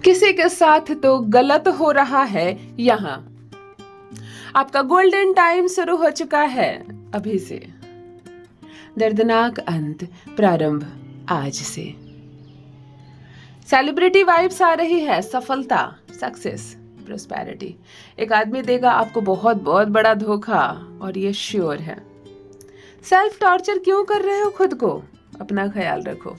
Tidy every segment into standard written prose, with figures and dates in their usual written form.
किसी के साथ तो गलत हो रहा है यहाँ। आपका गोल्डन टाइम शुरू हो चुका है अभी से। दर्दनाक अंत प्रारंभ आज से। सेलिब्रिटी वाइब्स आ रही है, सफलता, सक्सेस, प्रोस्पेरिटी। एक आदमी देगा आपको बहुत बहुत बड़ा धोखा और ये श्योर है। सेल्फ टॉर्चर क्यों कर रहे हो खुद को? अपना ख्याल रखो।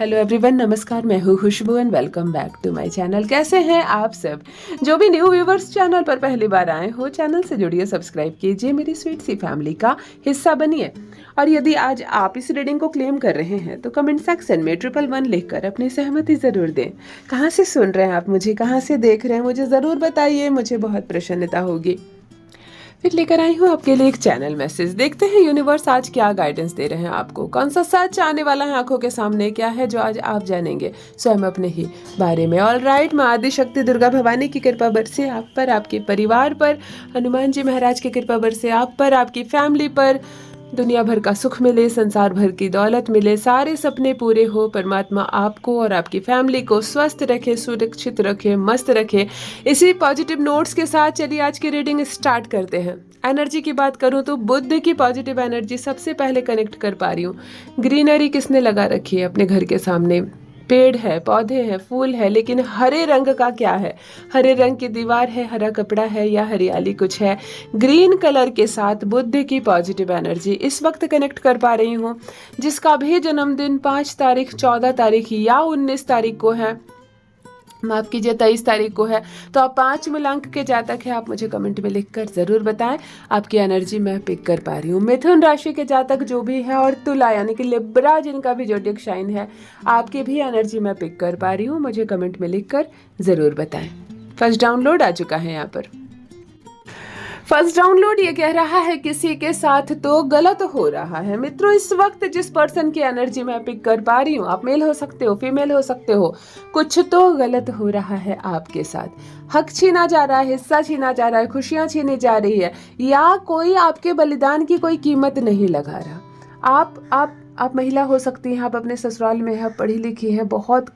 हेलो एवरीवन, नमस्कार, मैं हूँ Khushboo and welcome back to my channel. कैसे हैं आप सब? जो भी न्यू व्यूवर्स चैनल पर पहली बार आए हो, चैनल से जुड़िए, सब्सक्राइब कीजिए, मेरी स्वीट सी फैमिली का हिस्सा बनिए। और यदि आज आप इस रीडिंग को क्लेम कर रहे हैं तो कमेंट सेक्शन में 111 लिखकर अपनी सहमति जरूर दें। कहाँ से सुन रहे हैं आप मुझे, कहाँ से देख रहे हैं, मुझे ज़रूर बताइए, मुझे बहुत प्रसन्नता होगी। फिर लेकर आई हूँ आपके लिए एक चैनल मैसेज। देखते हैं यूनिवर्स आज क्या गाइडेंस दे रहे हैं आपको। कौन सा सच आने वाला है आंखों के सामने, क्या है जो आज आप जानेंगे स्वयं अपने ही बारे में। ऑल राइट, माँ आदि शक्ति दुर्गा भवानी की कृपा बरसे आप पर, आपके परिवार पर, हनुमान जी महाराज की कृपा बरसे आप पर, आपकी फैमिली पर। दुनिया भर का सुख मिले, संसार भर की दौलत मिले, सारे सपने पूरे हो। परमात्मा आपको और आपकी फैमिली को स्वस्थ रखे, सुरक्षित रखे, मस्त रखे। इसी पॉजिटिव नोट्स के साथ चलिए आज की रीडिंग स्टार्ट करते हैं। एनर्जी की बात करूं तो बुध की पॉजिटिव एनर्जी सबसे पहले कनेक्ट कर पा रही हूँ। ग्रीनरी किसने लगा रखी है अपने घर के सामने? पेड़ है, पौधे हैं, फूल है, लेकिन हरे रंग का क्या है? हरे रंग की दीवार है, हरा कपड़ा है या हरियाली कुछ है? ग्रीन कलर के साथ बुध की पॉजिटिव एनर्जी इस वक्त कनेक्ट कर पा रही हूँ। जिसका भी जन्मदिन 5 तारीख, 14 तारीख या 19 तारीख को है, माफ कीजिए 23 तारीख को है, तो आप 5 मूलांक के जातक हैं। आप मुझे कमेंट में लिखकर जरूर बताएं। आपकी एनर्जी मैं पिक कर पा रही हूँ। मिथुन राशि के जातक जो भी है और तुला यानी कि लिब्रा जिनका भी जोडिक साइन है, आपकी भी एनर्जी मैं पिक कर पा रही हूँ। मुझे कमेंट में लिखकर जरूर बताएं। फर्स्ट डाउनलोड आ चुका है यहाँ पर। फर्स्ट डाउनलोड ये कह रहा है किसी के साथ तो गलत हो रहा है। मित्रों, इस वक्त जिस पर्सन की एनर्जी मैं पिक कर पा रही हूँ, आप मेल हो सकते हो, फीमेल हो सकते हो, कुछ तो गलत हो रहा है आपके साथ। हक छीना जा रहा है, हिस्सा छीना जा रहा है, खुशियां छीनी जा रही है, या कोई आपके बलिदान की कोई कीमत नहीं लगा रहा। आप महिला हो सकती हैं, आप अपने ससुराल में हैं, पढ़ी लिखी हैं, बहुत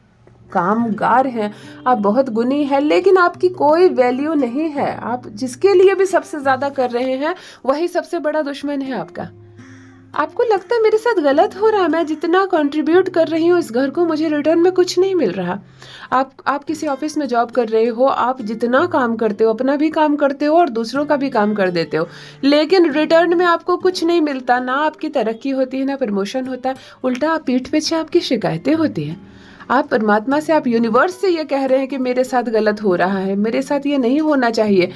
कामगार हैं, आप बहुत गुणी हैं, लेकिन आपकी कोई वैल्यू नहीं है। आप जिसके लिए भी सबसे ज्यादा कर रहे हैं वही सबसे बड़ा दुश्मन है आपका। आपको लगता है मेरे साथ गलत हो रहा है, मैं जितना कंट्रीब्यूट कर रही हूँ इस घर को, मुझे रिटर्न में कुछ नहीं मिल रहा। आप किसी ऑफिस में जॉब कर रहे हो, आप जितना काम करते हो, अपना भी काम करते हो और दूसरों का भी काम कर देते हो, लेकिन रिटर्न में आपको कुछ नहीं मिलता। ना आपकी तरक्की होती है, ना प्रमोशन होता है, उल्टा आप पीठ पीछे आपकी शिकायतें होती हैं। आप परमात्मा से, आप यूनिवर्स से ये कह रहे हैं कि मेरे साथ गलत हो रहा है, मेरे साथ ये नहीं होना चाहिए।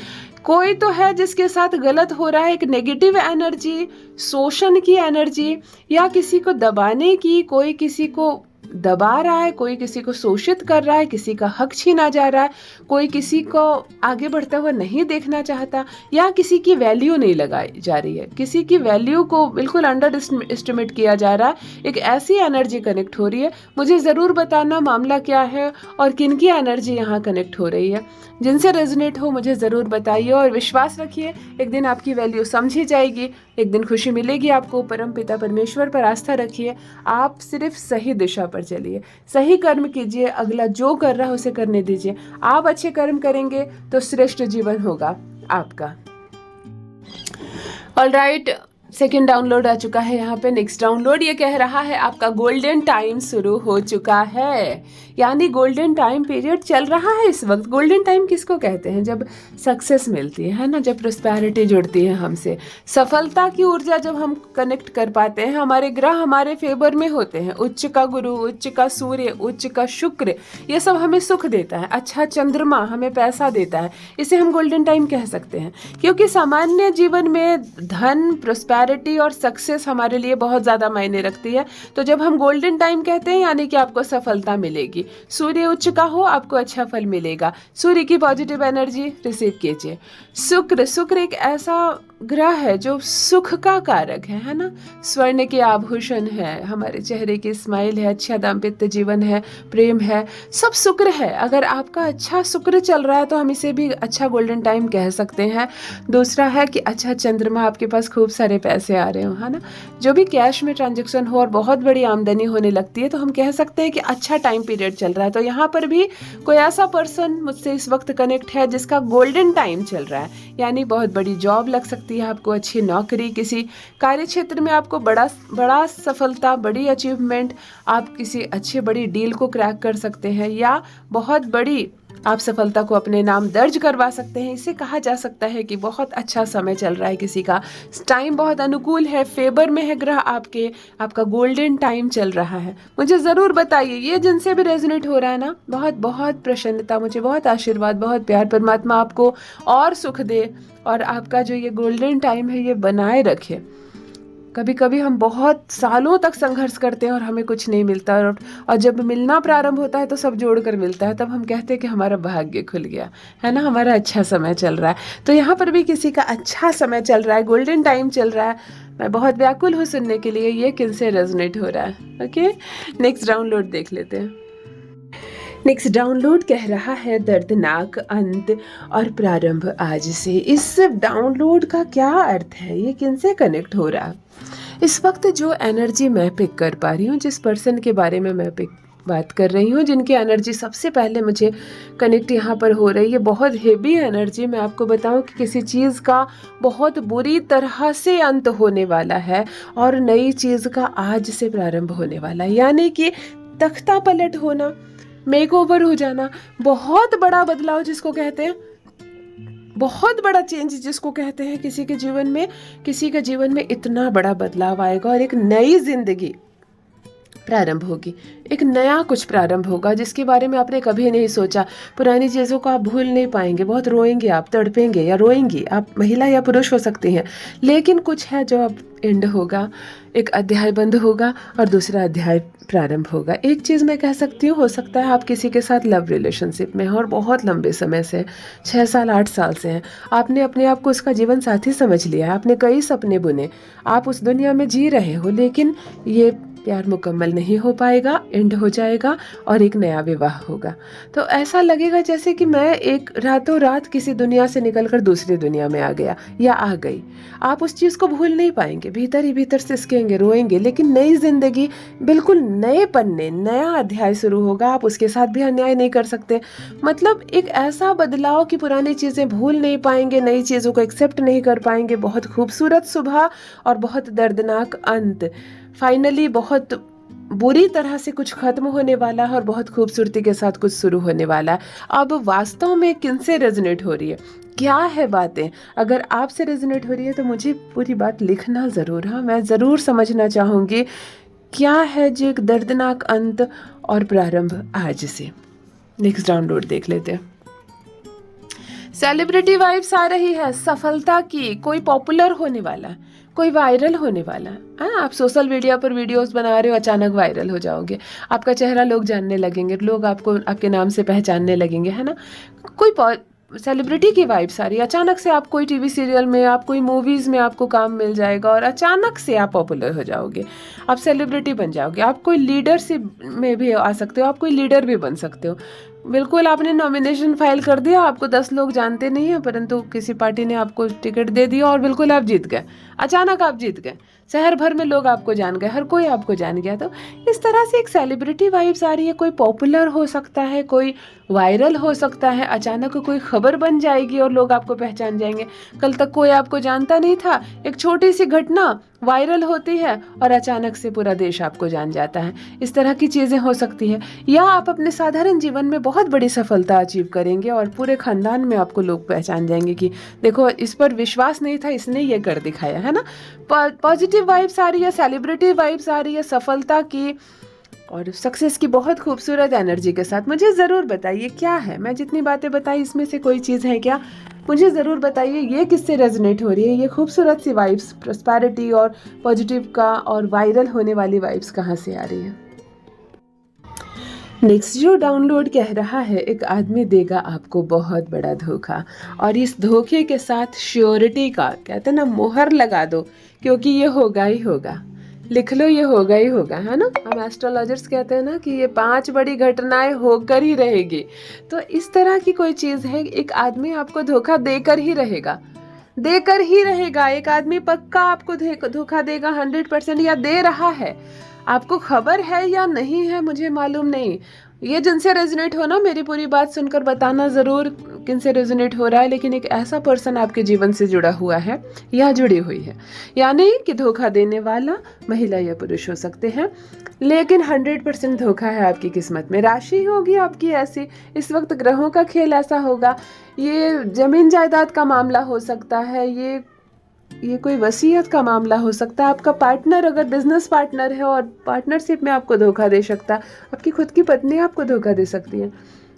कोई तो है जिसके साथ गलत हो रहा है। एक नेगेटिव एनर्जी, शोषण की एनर्जी, या किसी को दबाने की, कोई किसी को दबा रहा है, कोई किसी को शोषित कर रहा है, किसी का हक छीना जा रहा है, कोई किसी को आगे बढ़ता हुआ नहीं देखना चाहता, या किसी की वैल्यू नहीं लगाई जा रही है, किसी की वैल्यू को बिल्कुल अंडर एस्टिमेट किया जा रहा है। एक ऐसी एनर्जी कनेक्ट हो रही है। मुझे ज़रूर बताना मामला क्या है और किन की एनर्जी यहाँ कनेक्ट हो रही है। जिनसे रेजोनेट हो मुझे ज़रूर बताइए और विश्वास रखिए, एक दिन आपकी वैल्यू समझी जाएगी, एक दिन खुशी मिलेगी आपको। परम पिता परमेश्वर पर आस्था रखिए। आप सिर्फ सही दिशा पर चलिए, सही कर्म कीजिए, अगला जो कर रहा है उसे करने दीजिए। आप अच्छे कर्म करेंगे तो श्रेष्ठ जीवन होगा आपका। ऑल राइट, सेकेंड डाउनलोड आ चुका है यहाँ पे। नेक्स्ट डाउनलोड ये कह रहा है आपका गोल्डन टाइम शुरू हो चुका है, यानी गोल्डन टाइम पीरियड चल रहा है इस वक्त। गोल्डन टाइम किसको कहते हैं? जब सक्सेस मिलती है ना, जब प्रोस्पेरिटी जुड़ती है हमसे, सफलता की ऊर्जा जब हम कनेक्ट कर पाते हैं, हमारे ग्रह हमारे फेवर में होते हैं। उच्च का गुरु, उच्च का सूर्य, उच्च का शुक्र, ये सब हमें सुख देता है। अच्छा चंद्रमा हमें पैसा देता है। इसे हम गोल्डन टाइम कह सकते हैं, क्योंकि सामान्य जीवन में धन, प्रोस्पेरिटी और सक्सेस हमारे लिए बहुत ज़्यादा मायने रखती है। तो जब हम गोल्डन टाइम कहते हैं, यानी कि आपको सफलता मिलेगी। सूर्य उच्च का हो, आपको अच्छा फल मिलेगा। सूर्य की पॉजिटिव एनर्जी रिसीव कीजिए। शुक्र एक ऐसा ग्रह है जो सुख का कारक है ना। स्वर्ण के आभूषण है, हमारे चेहरे की स्माइल है, अच्छा दाम्पत्य जीवन है, प्रेम है, सब शुक्र है। अगर आपका अच्छा शुक्र चल रहा है तो हम इसे भी अच्छा गोल्डन टाइम कह सकते हैं। दूसरा है कि अच्छा चंद्रमा, आपके पास खूब सारे पैसे आ रहे हो, है ना। जो भी कैश में ट्रांजेक्शन हो और बहुत बड़ी आमदनी होने लगती है तो हम कह सकते हैं कि अच्छा टाइम पीरियड चल रहा है। तो यहाँ पर भी कोई ऐसा पर्सन मुझसे इस वक्त कनेक्ट है जिसका गोल्डन टाइम चल रहा है, यानी बहुत बड़ी जॉब लग सकती है आपको, अच्छी नौकरी, किसी कार्य क्षेत्र में आपको बड़ा सफलता, बड़ी अचीवमेंट, आप किसी अच्छे बड़ी डील को क्रैक कर सकते हैं या बहुत बड़ी आप सफलता को अपने नाम दर्ज करवा सकते हैं। इसे कहा जा सकता है कि बहुत अच्छा समय चल रहा है किसी का, टाइम बहुत अनुकूल है, फेवर में है ग्रह आपके, आपका गोल्डन टाइम चल रहा है। मुझे ज़रूर बताइए, ये जिनसे भी रेजोनेट हो रहा है ना, बहुत बहुत प्रसन्नता, मुझे बहुत आशीर्वाद, बहुत प्यार, परमात्मा आपको और सुख दे और आपका जो ये गोल्डन टाइम है ये बनाए रखे। कभी कभी हम बहुत सालों तक संघर्ष करते हैं और हमें कुछ नहीं मिलता, और जब मिलना प्रारंभ होता है तो सब जोड़कर मिलता है, तब हम कहते हैं कि हमारा भाग्य खुल गया, है ना, हमारा अच्छा समय चल रहा है। तो यहाँ पर भी किसी का अच्छा समय चल रहा है, गोल्डन टाइम चल रहा है। मैं बहुत व्याकुल हूँ सुनने के लिए ये किनसे रेजोनेट हो रहा है। ओके, नेक्स्ट डाउनलोड देख लेते हैं। नेक्स्ट डाउनलोड कह रहा है दर्दनाक अंत और प्रारंभ आज से। इस डाउनलोड का क्या अर्थ है, ये किनसे कनेक्ट हो रहा है? इस वक्त जो एनर्जी मैं पिक कर पा रही हूँ, जिस पर्सन के बारे में मैं बात कर रही हूँ, जिनकी एनर्जी सबसे पहले मुझे कनेक्ट यहाँ पर हो रही है, बहुत हेवी एनर्जी। मैं आपको बताऊँ कि किसी चीज़ का बहुत बुरी तरह से अंत होने वाला है और नई चीज़ का आज से प्रारंभ होने वाला है, यानी कि तख्ता पलट होना, मेकओवर हो जाना, बहुत बड़ा बदलाव जिसको कहते हैं, बहुत बड़ा चेंज जिसको कहते हैं। किसी के जीवन में इतना बड़ा बदलाव आएगा और एक नई जिंदगी प्रारंभ होगी, एक नया कुछ प्रारंभ होगा जिसके बारे में आपने कभी नहीं सोचा। पुरानी चीज़ों को आप भूल नहीं पाएंगे, बहुत रोएंगे आप, तड़पेंगे या रोएंगी आप, महिला या पुरुष हो सकती हैं, लेकिन कुछ है जो अब एंड होगा, एक अध्याय बंद होगा और दूसरा अध्याय प्रारंभ होगा। एक चीज़ मैं कह सकती हूँ, हो सकता है आप किसी के साथ लव रिलेशनशिप में हो और बहुत लंबे समय से, 6 साल 8 साल से हैं, आपने अपने आप को उसका जीवन साथी समझ लिया है, आपने कई सपने बुने, आप उस दुनिया में जी रहे हो, लेकिन ये प्यार मुकम्मल नहीं हो पाएगा, एंड हो जाएगा और एक नया विवाह होगा। तो ऐसा लगेगा जैसे कि मैं एक रातों रात किसी दुनिया से निकलकर दूसरी दुनिया में आ गया या आ गई। आप उस चीज़ को भूल नहीं पाएंगे, भीतर ही भीतर सिसकेंगे, रोएंगे, लेकिन नई जिंदगी, बिल्कुल नए पन्ने, नया अध्याय शुरू होगा। आप उसके साथ भी अन्याय नहीं कर सकते। मतलब एक ऐसा बदलाव कि पुरानी चीज़ें भूल नहीं पाएंगे, नई चीज़ों को एक्सेप्ट नहीं कर पाएंगे। बहुत खूबसूरत सुबह और बहुत दर्दनाक अंत। फाइनली बहुत बुरी तरह से कुछ खत्म होने वाला है और बहुत खूबसूरती के साथ कुछ शुरू होने वाला है। अब वास्तव में किनसे रेजोनेट हो रही है, क्या है बातें? अगर आपसे रेजोनेट हो रही है तो मुझे पूरी बात लिखना ज़रूर। हाँ, मैं ज़रूर समझना चाहूँगी क्या है जो एक दर्दनाक अंत और प्रारंभ आज से। नेक्स्ट डाउनलोड देख लेते हैं। सेलिब्रिटी वाइब्स आ रही है, सफलता की, कोई पॉपुलर होने वाला है, कोई वायरल होने वाला है। आप सोशल मीडिया पर वीडियोस बना रहे हो, अचानक वायरल हो जाओगे, आपका चेहरा लोग जानने लगेंगे, लोग आपको आपके नाम से पहचानने लगेंगे, है ना। कोई सेलिब्रिटी की वाइब्स आ रही है, अचानक से आप कोई टीवी सीरियल में, आप कोई मूवीज़ में आपको काम मिल जाएगा और अचानक से आप पॉपुलर हो जाओगे, आप सेलिब्रिटी बन जाओगे। आप कोई लीडरशिप में भी आ सकते हो, आप कोई लीडर भी बन सकते हो। बिल्कुल, आपने नॉमिनेशन फाइल कर दिया, आपको 10 लोग जानते नहीं हैं, परंतु किसी पार्टी ने आपको टिकट दे दिया और बिल्कुल आप जीत गए, अचानक आप जीत गए, शहर भर में लोग आपको जान गए, हर कोई आपको जान गया। तो इस तरह से एक सेलिब्रिटी वाइब्स आ रही है। कोई पॉपुलर हो सकता है, कोई वायरल हो सकता है, अचानक कोई खबर बन जाएगी और लोग आपको पहचान जाएंगे। कल तक कोई आपको जानता नहीं था, एक छोटी सी घटना वायरल होती है और अचानक से पूरा देश आपको जान जाता है। इस तरह की चीज़ें हो सकती है। या आप अपने साधारण जीवन में बहुत बड़ी सफलता अचीव करेंगे और पूरे खानदान में आपको लोग पहचान जाएंगे कि देखो, इस पर विश्वास नहीं था, इसने ये कर दिखाया, है ना। पॉजिटिव वाइब्स आ रही है, सेलिब्रिटी वाइब्स आ रही है, सफलता की और सक्सेस की बहुत खूबसूरत एनर्जी के साथ। मुझे ज़रूर बताइए क्या है, मैं जितनी बातें बताई इसमें से कोई चीज़ है क्या? मुझे ज़रूर बताइए ये किससे रेजोनेट हो रही है, ये खूबसूरत सी वाइब्स, प्रॉस्पेरिटी और पॉजिटिव का और वायरल होने वाली वाइब्स कहाँ से आ रही है। नेक्स्ट जो डाउनलोड कह रहा है, एक आदमी देगा आपको बहुत बड़ा धोखा और इस धोखे के साथ श्योरिटी का, कहते हैं ना, मोहर लगा दो, क्योंकि ये होगा ही होगा। लिख लो, ये होगा ही होगा, है ना। हम एस्ट्रोलॉजर्स कहते हैं ना कि ये 5 बड़ी घटनाएं होकर ही रहेगी। तो इस तरह की कोई चीज़ है, एक आदमी आपको धोखा देकर ही रहेगा, देकर ही रहेगा। एक आदमी पक्का आपको धोखा देगा 100%, या दे रहा है। आपको खबर है या नहीं है मुझे मालूम नहीं। ये जिनसे रेजोनेट हो ना, मेरी पूरी बात सुनकर बताना ज़रूर किनसे रेजोनेट हो रहा है। लेकिन एक ऐसा पर्सन आपके जीवन से जुड़ा हुआ है या जुड़ी हुई है, यानी कि धोखा देने वाला महिला या पुरुष हो सकते हैं, लेकिन 100% धोखा है आपकी किस्मत में। राशि होगी आपकी ऐसी, इस वक्त ग्रहों का खेल ऐसा होगा। ये जमीन जायदाद का मामला हो सकता है, ये कोई वसीयत का मामला हो सकता है। आपका पार्टनर अगर बिजनेस पार्टनर है और पार्टनरशिप में आपको धोखा दे सकता है। आपकी खुद की पत्नी आपको धोखा दे सकती है।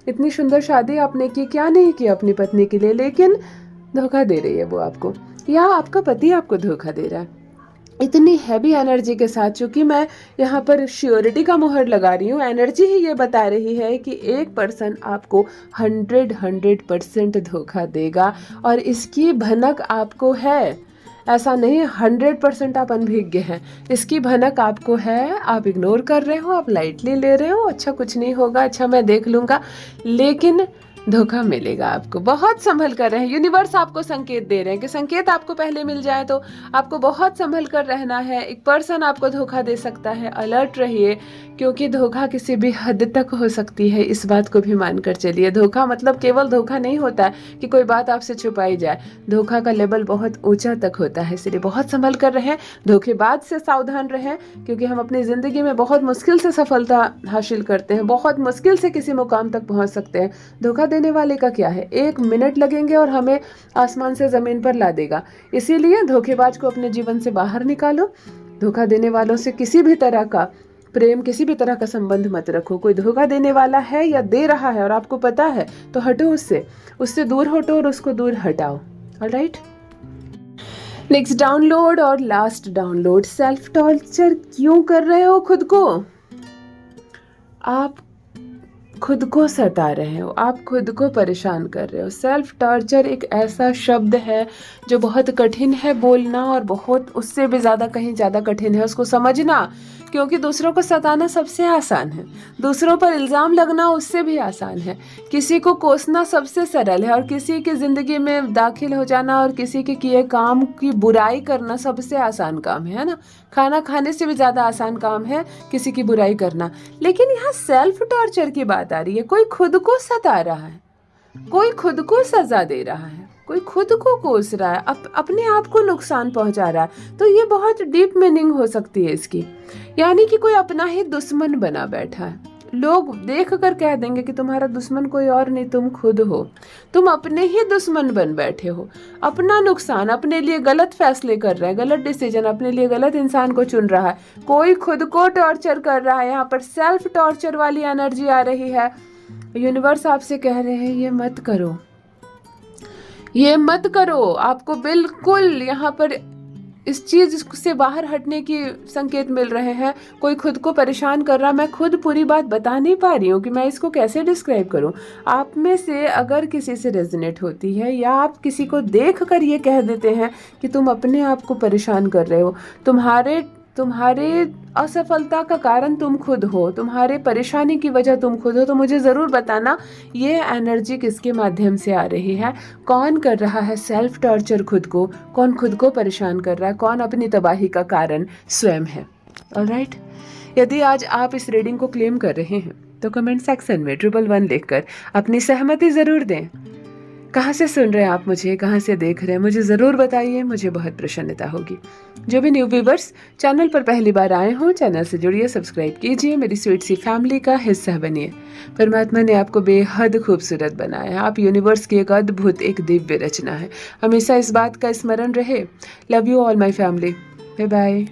इतनी सुंदर शादी आपने की, क्या नहीं की अपनी पत्नी के लिए, लेकिन धोखा दे रही है वो आपको, या आपका पति आपको धोखा दे रहा है। इतनी हैवी एनर्जी के साथ, चूंकि मैं यहाँ पर श्योरिटी का मोहर लगा रही हूँ, एनर्जी ही ये बता रही है कि एक पर्सन आपको 100% धोखा देगा और इसकी भनक आपको है। ऐसा नहीं 100% आप अनभिज्ञ हैं, इसकी भनक आपको है। आप इग्नोर कर रहे हो, आप लाइटली ले रहे हो, अच्छा कुछ नहीं होगा, अच्छा मैं देख लूँगा, लेकिन धोखा मिलेगा आपको। बहुत संभल कर रहे हैं, यूनिवर्स आपको संकेत दे रहे हैं कि संकेत आपको पहले मिल जाए तो आपको बहुत संभल कर रहना है। एक पर्सन आपको धोखा दे सकता है, अलर्ट रहिए, क्योंकि धोखा किसी भी हद तक हो सकती है, इस बात को भी मानकर चलिए। धोखा मतलब केवल धोखा नहीं होता है कि कोई बात आपसे छुपाई जाए, धोखा का लेवल बहुत ऊंचा तक होता है। इसलिए बहुत संभल कर रहें, धोखेबाज से सावधान रहें, क्योंकि हम अपनी ज़िंदगी में बहुत मुश्किल से सफलता हासिल करते हैं, बहुत मुश्किल से किसी मुकाम तक पहुँच सकते हैं। धोखा देने वाले का क्या है, 1 मिनट लगेंगे और हमें आसमान से ज़मीन पर ला देगा। इसीलिए धोखेबाज को अपने जीवन से बाहर निकालो। धोखा देने वालों से किसी भी तरह का प्रेम, किसी भी तरह का संबंध मत रखो। कोई धोखा देने वाला है या दे रहा है और आपको पता है, तो हटो उससे दूर हटो और उसको दूर हटाओ। ऑलराइट, नेक्स्ट डाउनलोड और लास्ट डाउनलोड, सेल्फ टॉर्चर क्यों कर रहे हो खुद को? आप खुद को सता रहे हो, आप खुद को परेशान कर रहे हो। सेल्फ टॉर्चर एक ऐसा शब्द है जो बहुत कठिन है बोलना, और बहुत उससे भी ज़्यादा, कहीं ज़्यादा कठिन है उसको समझना, क्योंकि दूसरों को सताना सबसे आसान है, दूसरों पर इल्ज़ाम लगना उससे भी आसान है, किसी को कोसना सबसे सरल है, और किसी की ज़िंदगी में दाखिल हो जाना और किसी के किए काम की बुराई करना सबसे आसान काम है ना। खाना खाने से भी ज़्यादा आसान काम है किसी की बुराई करना। लेकिन यहाँ सेल्फ टॉर्चर की बात आ रही है, कोई खुद को सता रहा है, कोई खुद को सजा दे रहा है, कोई खुद को कोस रहा है, अपने आप को नुकसान पहुंचा रहा है। तो ये बहुत डीप मीनिंग हो सकती है इसकी, यानी कि कोई अपना ही दुश्मन बना बैठा है। लोग देख कर कह देंगे कि तुम्हारा दुश्मन कोई और नहीं, तुम खुद हो। तुम अपने ही दुश्मन बन बैठे हो, अपना नुकसान, अपने लिए गलत फैसले कर रहे हैं, गलत डिसीजन, अपने लिए गलत इंसान को चुन रहा है। कोई खुद को टॉर्चर कर रहा है, यहाँ पर सेल्फ टॉर्चर वाली एनर्जी आ रही है। यूनिवर्स आपसे कह रहे हैं ये मत करो, ये मत करो। आपको बिल्कुल यहाँ पर इस चीज से बाहर हटने की संकेत मिल रहे हैं। कोई खुद को परेशान कर रहा, मैं खुद पूरी बात बता नहीं पा रही हूँ कि मैं इसको कैसे डिस्क्राइब करूँ। आप में से अगर किसी से रेजोनेट होती है, या आप किसी को देख कर ये कह देते हैं कि तुम अपने आप को परेशान कर रहे हो, तुम्हारे असफलता का कारण तुम खुद हो, तुम्हारे परेशानी की वजह तुम खुद हो, तो मुझे ज़रूर बताना ये एनर्जी किसके माध्यम से आ रही है, कौन कर रहा है सेल्फ टॉर्चर खुद को, कौन खुद को परेशान कर रहा है, कौन अपनी तबाही का कारण स्वयं है। ऑलराइट, यदि आज आप इस रीडिंग को क्लेम कर रहे हैं तो कमेंट सेक्शन में 111 लिखकर अपनी सहमति ज़रूर दें। कहाँ से सुन रहे हैं आप मुझे, कहाँ से देख रहे हैं, मुझे ज़रूर बताइए, मुझे बहुत प्रसन्नता होगी। जो भी न्यू व्यूवर्स चैनल पर पहली बार आए हों, चैनल से जुड़िए, सब्सक्राइब कीजिए, मेरी स्वीट सी फैमिली का हिस्सा बनिए। परमात्मा ने आपको बेहद खूबसूरत बनाया है, आप यूनिवर्स की एक अद्भुत, एक दिव्य रचना है। हमेशा इस बात का स्मरण रहे। Love you all my family, bye bye.